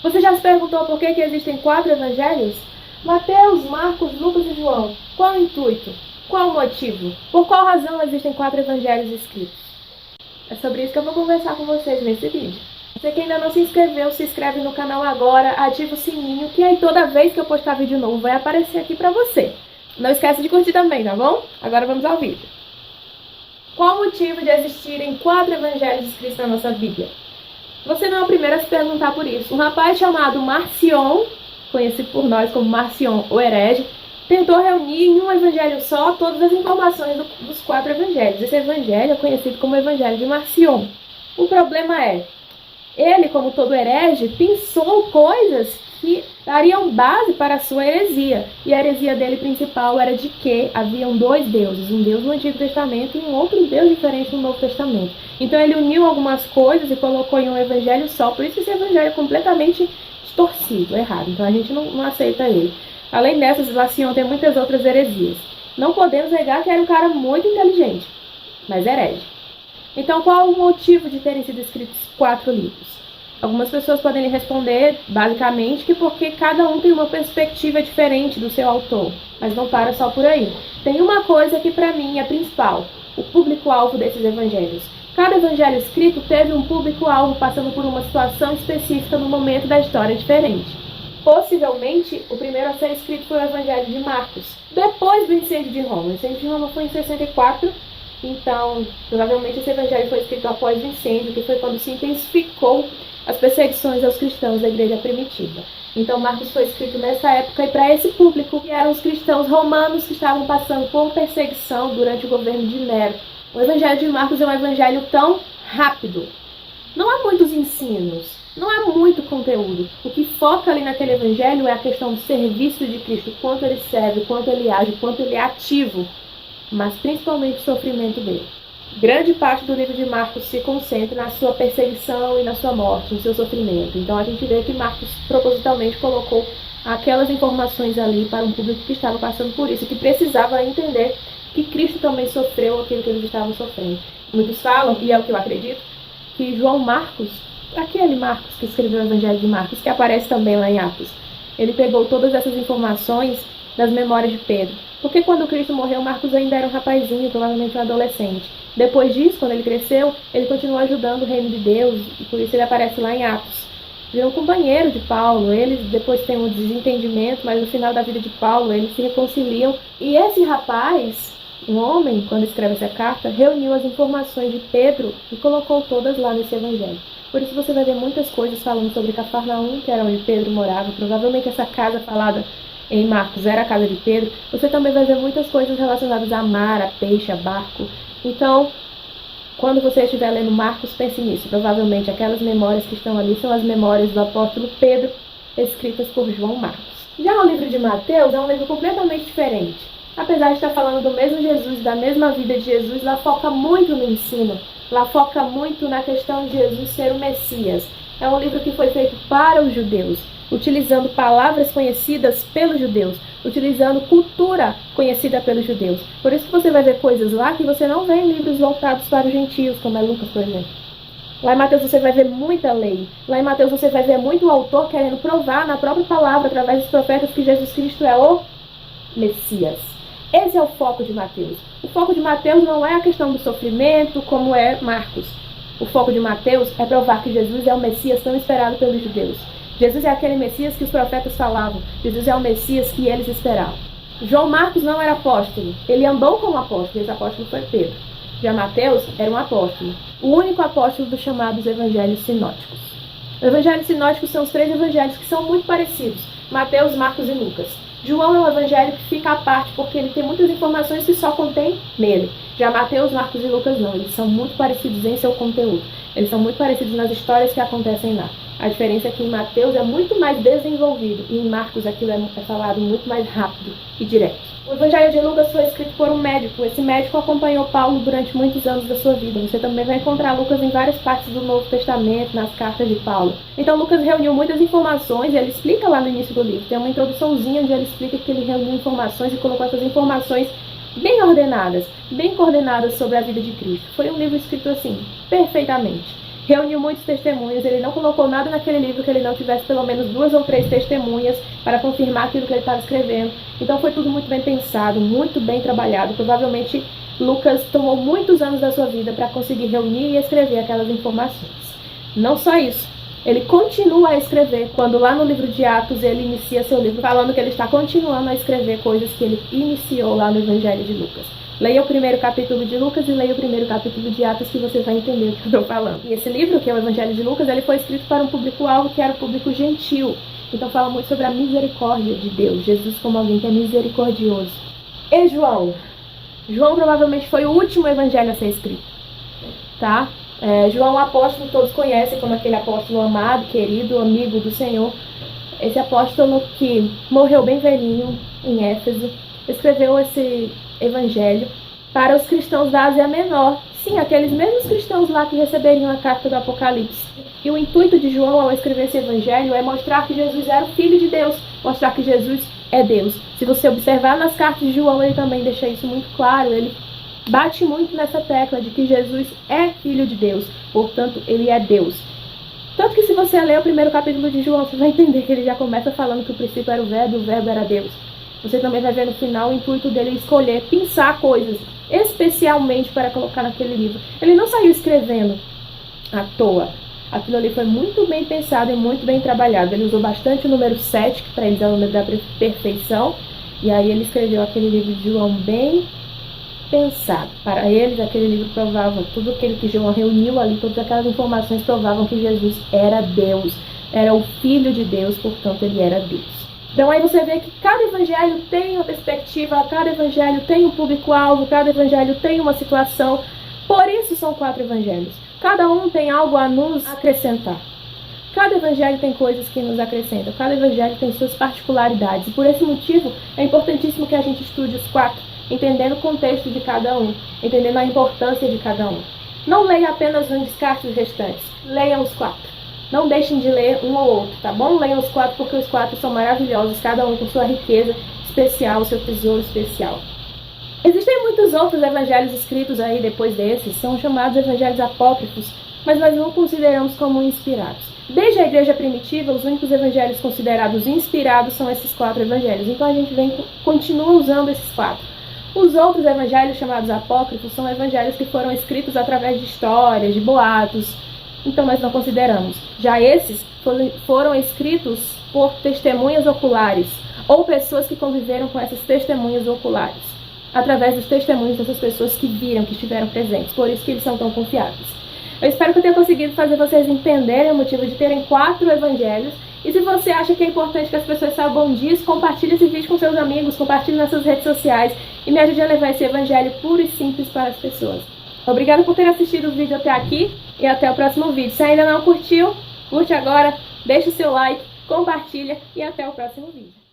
Você já se perguntou por que existem 4 evangelhos? Mateus, Marcos, Lucas e João. Qual o intuito? Qual o motivo? Por qual razão existem 4 evangelhos escritos? É sobre isso que eu vou conversar com vocês nesse vídeo. Você que ainda não se inscreveu, se inscreve no canal agora, ativa o sininho, que aí toda vez que eu postar vídeo novo vai aparecer aqui pra você. Não esquece de curtir também, tá bom? Agora vamos ao vídeo. Qual o motivo de existirem 4 evangelhos escritos na nossa Bíblia? Você não é o primeiro a se perguntar por isso. Um rapaz chamado Marcion, conhecido por nós como Marcion o herege, tentou reunir em um evangelho só todas as informações dos 4 evangelhos. Esse evangelho é conhecido como Evangelho de Marcion. O problema é, ele, como todo herege, pensou coisas que dariam base para a sua heresia. E a heresia dele principal era de que haviam 2 deuses, um Deus no Antigo Testamento e um outro Deus diferente no Novo Testamento. Então ele uniu algumas coisas e colocou em um evangelho só, por isso esse evangelho é completamente distorcido, errado. Então a gente não aceita ele. Além dessas, Marcion tem muitas outras heresias. Não podemos negar que era um cara muito inteligente, mas herege. Então qual o motivo de terem sido escritos 4 livros? Algumas pessoas podem lhe responder, basicamente, que porque cada um tem uma perspectiva diferente do seu autor. Mas não para só por aí. Tem uma coisa que para mim é principal, o público-alvo desses evangelhos. Cada evangelho escrito teve um público-alvo passando por uma situação específica no momento da história diferente. Possivelmente, o primeiro a ser escrito foi o Evangelho de Marcos, depois do incêndio de Roma. O incêndio de Roma foi em 64, então provavelmente esse evangelho foi escrito após o incêndio, que foi quando se intensificou as perseguições aos cristãos da igreja primitiva. Então Marcos foi escrito nessa época e para esse público, que eram os cristãos romanos que estavam passando por perseguição durante o governo de Nero. O Evangelho de Marcos é um evangelho tão rápido. Não há muitos ensinos, não há muito conteúdo. O que foca ali naquele evangelho é a questão do serviço de Cristo, quanto ele serve, quanto ele age, quanto ele é ativo, mas principalmente o sofrimento dele. Grande parte do livro de Marcos se concentra na sua perseguição e na sua morte, no seu sofrimento. Então a gente vê que Marcos propositalmente colocou aquelas informações ali para um público que estava passando por isso, que precisava entender que Cristo também sofreu aquilo que eles estavam sofrendo. Muitos falam, e é o que eu acredito, que João Marcos, aquele Marcos que escreveu o Evangelho de Marcos, que aparece também lá em Atos, ele pegou todas essas informações das memórias de Pedro. Porque quando Cristo morreu, Marcos ainda era um rapazinho, provavelmente um adolescente. Depois disso, quando ele cresceu, ele continuou ajudando o reino de Deus, e por isso ele aparece lá em Atos. Virou um companheiro de Paulo, eles depois têm um desentendimento, mas no final da vida de Paulo eles se reconciliam. E esse rapaz, um homem, quando escreve essa carta, reuniu as informações de Pedro e colocou todas lá nesse evangelho. Por isso você vai ver muitas coisas falando sobre Cafarnaum, que era onde Pedro morava. Provavelmente essa casa falada em Marcos era a casa de Pedro. Você também vai ver muitas coisas relacionadas a mar, a peixe, a barco. Então, quando você estiver lendo Marcos, pense nisso. Provavelmente aquelas memórias que estão ali são as memórias do apóstolo Pedro, escritas por João Marcos. Já o livro de Mateus é um livro completamente diferente. Apesar de estar falando do mesmo Jesus, da mesma vida de Jesus, lá foca muito no ensino. Lá foca muito na questão de Jesus ser o Messias. É um livro que foi feito para os judeus, utilizando palavras conhecidas pelos judeus, utilizando cultura conhecida pelos judeus. Por isso que você vai ver coisas lá que você não vê em livros voltados para os gentios, como é Lucas, por exemplo. Lá em Mateus você vai ver muita lei. Lá em Mateus você vai ver muito o autor querendo provar na própria palavra, através dos profetas, que Jesus Cristo é o Messias. Esse é o foco de Mateus. O foco de Mateus não é a questão do sofrimento, como é Marcos. O foco de Mateus é provar que Jesus é o Messias tão esperado pelos judeus. Jesus é aquele Messias que os profetas falavam. Jesus é o Messias que eles esperavam. João Marcos não era apóstolo. Ele andou como apóstolo, esse apóstolo foi Pedro. Já Mateus era um apóstolo. O único apóstolo dos chamados evangelhos sinóticos. Os evangelhos sinóticos são os 3 evangelhos que são muito parecidos. Mateus, Marcos e Lucas. João é um evangelho que fica à parte porque ele tem muitas informações que só contém nele. Já Mateus, Marcos e Lucas não. Eles são muito parecidos em seu conteúdo. Eles são muito parecidos nas histórias que acontecem lá. A diferença é que em Mateus é muito mais desenvolvido e em Marcos aquilo é falado muito mais rápido e direto. O Evangelho de Lucas foi escrito por um médico. Esse médico acompanhou Paulo durante muitos anos da sua vida. Você também vai encontrar Lucas em várias partes do Novo Testamento, nas cartas de Paulo. Então Lucas reuniu muitas informações e ele explica lá no início do livro. Tem uma introduçãozinha onde ele explica que ele reuniu informações e colocou essas informações bem ordenadas, bem coordenadas sobre a vida de Cristo. Foi um livro escrito assim, perfeitamente. reuniu muitos testemunhos, ele não colocou nada naquele livro que ele não tivesse pelo menos 2 ou 3 testemunhas para confirmar aquilo que ele estava escrevendo. Então foi tudo muito bem pensado, muito bem trabalhado. Provavelmente Lucas tomou muitos anos da sua vida para conseguir reunir e escrever aquelas informações. Não só isso, ele continua a escrever, quando lá no livro de Atos ele inicia seu livro falando que ele está continuando a escrever coisas que ele iniciou lá no Evangelho de Lucas. Leia o primeiro capítulo de Lucas e leia o primeiro capítulo de Atos que você vai entender o que eu estou falando. E esse livro, que é o Evangelho de Lucas, ele foi escrito para um público-alvo que era o público gentil. Então fala muito sobre a misericórdia de Deus, Jesus como alguém que é misericordioso. E João? João provavelmente foi o último evangelho a ser escrito, tá? João, o apóstolo, todos conhecem como aquele apóstolo amado, querido, amigo do Senhor. Esse apóstolo que morreu bem velhinho em Éfeso, escreveu esse evangelho para os cristãos da Ásia Menor. Sim, aqueles mesmos cristãos lá que receberiam a carta do Apocalipse. E o intuito de João ao escrever esse evangelho é mostrar que Jesus era o Filho de Deus, mostrar que Jesus é Deus. Se você observar nas cartas de João, ele também deixa isso muito claro, ele bate muito nessa tecla de que Jesus é Filho de Deus, portanto, ele é Deus. Tanto que se você ler o primeiro capítulo de João, você vai entender que ele já começa falando que o princípio era o verbo era Deus. Você também vai ver no final o intuito dele escolher, pensar coisas, especialmente para colocar naquele livro. Ele não saiu escrevendo à toa. Aquilo ali foi muito bem pensado e muito bem trabalhado. Ele usou bastante o número 7, que para eles é o número da perfeição. E aí ele escreveu aquele livro de João bem pensado. Para eles, aquele livro provava tudo aquilo que João reuniu ali, todas aquelas informações provavam que Jesus era Deus. Era o Filho de Deus, portanto ele era Deus. Então aí você vê que cada evangelho tem uma perspectiva, cada evangelho tem um público-alvo, cada evangelho tem uma situação. Por isso são 4 evangelhos. Cada um tem algo a nos acrescentar. Cada evangelho tem coisas que nos acrescentam. Cada evangelho tem suas particularidades. E por esse motivo é importantíssimo que a gente estude os 4, entendendo o contexto de cada um, entendendo a importância de cada um. Não leia apenas um e descarte os restantes. Leiam os 4. Não deixem de ler um ou outro, tá bom? Leiam os 4 porque os 4 são maravilhosos, cada um com sua riqueza especial, seu tesouro especial. Existem muitos outros evangelhos escritos aí depois desses, são chamados evangelhos apócrifos, mas nós não consideramos como inspirados. Desde a igreja primitiva, os únicos evangelhos considerados inspirados são esses 4 evangelhos, então a gente continua usando esses 4. Os outros evangelhos chamados apócrifos são evangelhos que foram escritos através de histórias, de boatos, então nós não consideramos. Já esses foram escritos por testemunhas oculares, ou pessoas que conviveram com essas testemunhas oculares, através dos testemunhos dessas pessoas que viram, que estiveram presentes. Por isso que eles são tão confiáveis. Eu espero que eu tenha conseguido fazer vocês entenderem o motivo de terem 4 evangelhos. E se você acha que é importante que as pessoas saibam disso, compartilhe esse vídeo com seus amigos, compartilhe nas suas redes sociais e me ajude a levar esse evangelho puro e simples para as pessoas. Obrigada por ter assistido o vídeo até aqui e até o próximo vídeo. Se ainda não curtiu, curte agora, deixa o seu like, compartilha e até o próximo vídeo.